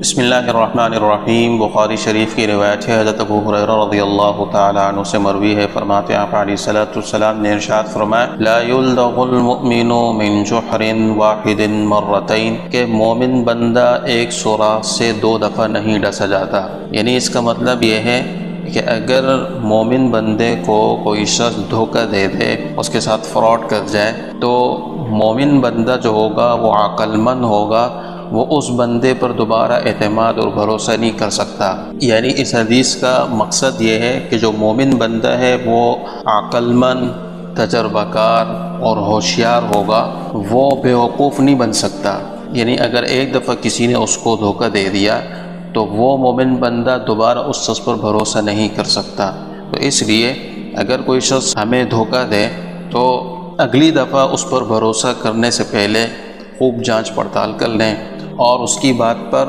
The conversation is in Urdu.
بسم اللہ الرحمن الرحیم۔ بخاری شریف کی روایت ہے، حضرت ابو ہریرہ رضی اللہ تعالی عنہ سے مروی ہے، فرماتے ہیں آپ علیہ السلام نے ارشاد فرمایا، لا یلدغ المؤمن من جحر واحد مرتين، کہ مومن بندہ ایک سوراخ سے 2 دفعہ نہیں ڈسا جاتا۔ یعنی اس کا مطلب یہ ہے کہ اگر مومن بندے کو کوئی شخص دھوکہ دے دے، اس کے ساتھ فراڈ کر جائے، تو مومن بندہ جو ہوگا وہ عقل مند ہوگا، وہ اس بندے پر دوبارہ اعتماد اور بھروسہ نہیں کر سکتا۔ یعنی اس حدیث کا مقصد یہ ہے کہ جو مومن بندہ ہے وہ عقل مند، تجربہ کار اور ہوشیار ہوگا، وہ بیوقوف نہیں بن سکتا۔ یعنی اگر ایک دفعہ کسی نے اس کو دھوکہ دے دیا تو وہ مومن بندہ دوبارہ اس شخص پر بھروسہ نہیں کر سکتا۔ تو اس لیے اگر کوئی شخص ہمیں دھوکہ دے تو اگلی دفعہ اس پر بھروسہ کرنے سے پہلے خوب جانچ پڑتال کر لیں اور اس کی بات پر